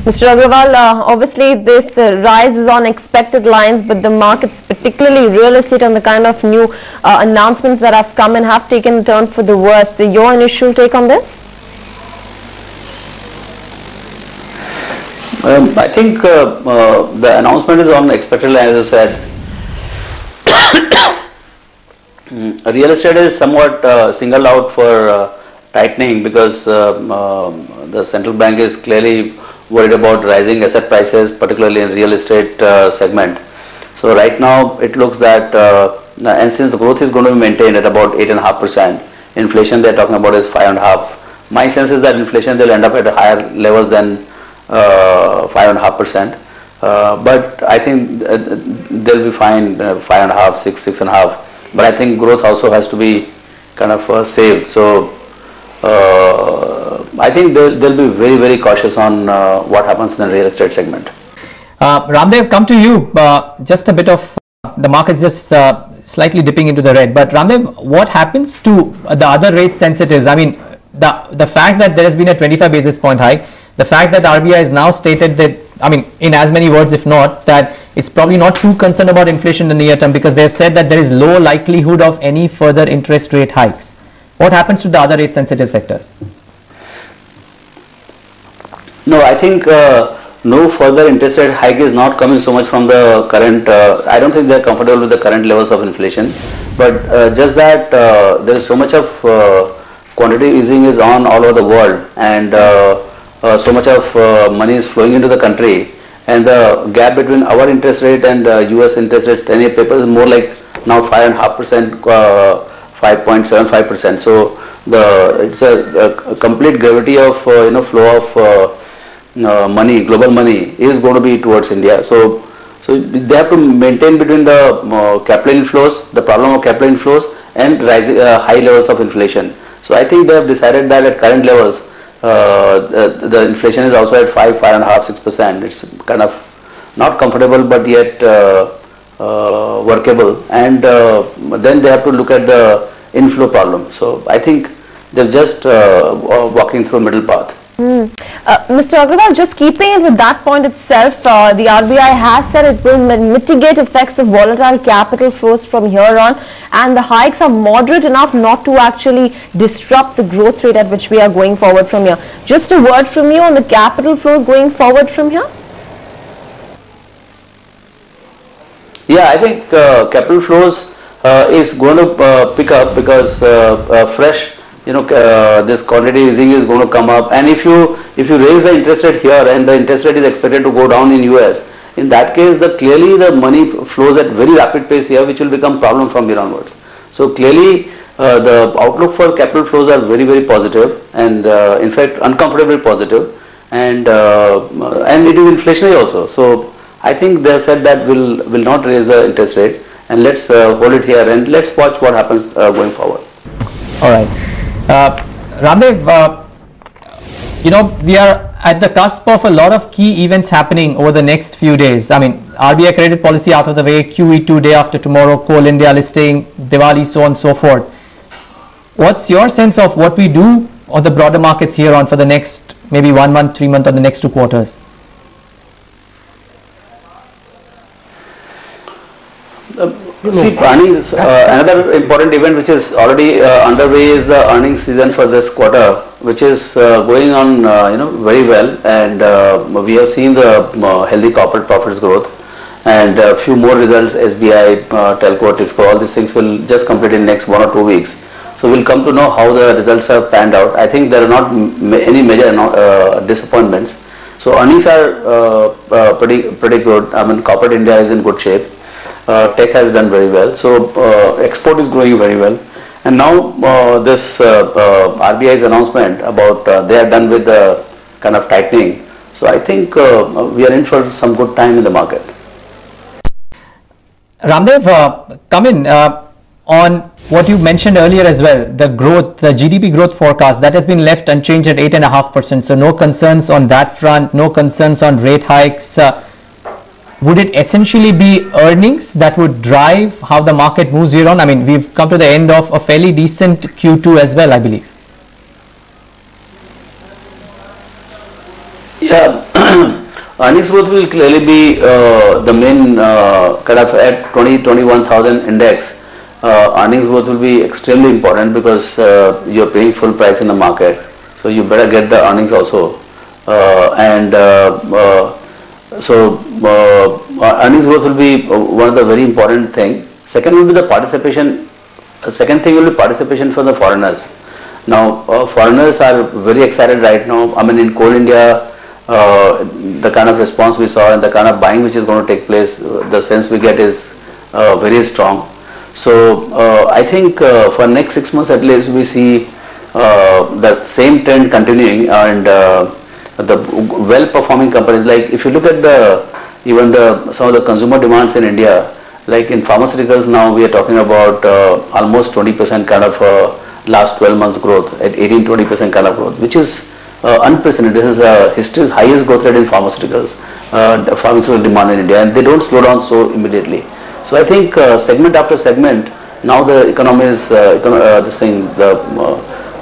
Mr. Agrawal, obviously this rise is on expected lines, but the markets, particularly real estate and the kind of new announcements that have come and have taken a turn for the worse. Your initial take on this? I think the announcement is on expected lines, as I said. Real estate is somewhat singled out for tightening because the central bank is clearly worried about rising asset prices, particularly in real estate segment. So right now it looks that, and since the growth is going to be maintained at about 8.5%, inflation they're talking about is 5.5%. My sense is that inflation will end up at a higher level than 5.5%. But I think they'll be fine, 5.5%, 6%, 6.5%. But I think growth also has to be kind of saved. So I think they'll be very, very cautious on what happens in the real estate segment. Ramdev, come to you. Just a bit of the market's just slightly dipping into the red. But Ramdev, what happens to the other rate sensitives? I mean, the fact that there has been a 25 basis point hike, the fact that RBI has now stated that, I mean, in as many words, if not, that it's probably not too concerned about inflation in the near term because they've said that there is low likelihood of any further interest rate hikes. What happens to the other rate sensitive sectors? No, I think no further interest rate hike is not coming so much from the current, I don't think they're comfortable with the current levels of inflation, but just that there is so much of quantitative easing is on all over the world, and so much of money is flowing into the country, and the gap between our interest rate and US interest rate 10-year paper is more like now 5.5%, 5.75%. So it's a complete gravity of flow of money, global money is going to be towards India. So they have to maintain between the capital inflows, the problem of capital inflows, and high levels of inflation. So I think they have decided that at current levels, the inflation is also at 5.5%, 6%. It's kind of not comfortable, but yet workable. And then they have to look at the inflow problem. So I think they're just walking through a middle path. Mr. Agrawal, just keeping it with that point itself, the RBI has said it will mitigate effects of volatile capital flows from here on, and the hikes are moderate enough not to actually disrupt the growth rate at which we are going forward from here. Just a word from you on the capital flows going forward from here? Yeah, I think capital flows is going to pick up because fresh this quantity easing is going to come up, and if you raise the interest rate here and the interest rate is expected to go down in US, in that case clearly the money flows at very rapid pace here, which will become problem from here onwards. So clearly the outlook for capital flows are very, very positive, and in fact uncomfortably positive, and it is inflationary also. So I think they have said that will not raise the interest rate, and let's hold it here and let's watch what happens going forward. All right. Ramdev, we are at the cusp of a lot of key events happening over the next few days. I mean, RBI credit policy out of the way, QE2 day after tomorrow, Coal India listing, Diwali, so on and so forth. What's your sense of what we do on the broader markets here on for the next maybe 1 month, 3 months, or the next 2 quarters? See, earnings, another important event which is already underway is the earnings season for this quarter, which is going on very well, and we have seen the healthy corporate profits growth, and a few more results. SBI, Telco, Tisco, all these things will just complete in next 1 or 2 weeks. So we'll come to know how the results have panned out. I think there are not any major disappointments. So earnings are pretty good. I mean, corporate India is in good shape. Tech has done very well, so export is growing very well, and now this RBI's announcement about they are done with the kind of tightening, so I think we are in for some good time in the market. Ramdev, come in on what you mentioned earlier as well, the growth, the GDP growth forecast that has been left unchanged at 8.5%, so no concerns on that front, no concerns on rate hikes. Would it essentially be earnings that would drive how the market moves here on? I mean, we've come to the end of a fairly decent Q2 as well, I believe. Yeah, Earnings growth will clearly be the main kind of at 21,000 index. Earnings growth will be extremely important because you're paying full price in the market, so you better get the earnings also. Earnings growth will be one of the very important thing. Second will be the participation. Second thing will be participation for the foreigners. Now foreigners are very excited right now. I mean, in Coal India, the kind of response we saw and the kind of buying which is going to take place, the sense we get is very strong. So I think for next 6 months at least we see the same trend continuing, and the well-performing companies, like if you look at some of the consumer demands in India, like in pharmaceuticals now we are talking about almost 20% kind of last 12 months growth, at 18-20% kind of growth, which is unprecedented. This is history's highest growth rate in pharmaceuticals, pharmaceutical demand in India, and they don't slow down so immediately. So I think segment after segment, now the economy is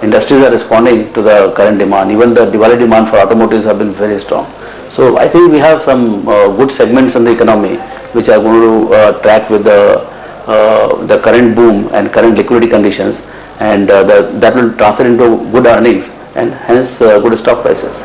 industries are responding to the current demand. Even the Diwali demand for automotives have been very strong. So I think we have some good segments in the economy which are going to track with the current boom and current liquidity conditions, and that will translate into good earnings and hence good stock prices.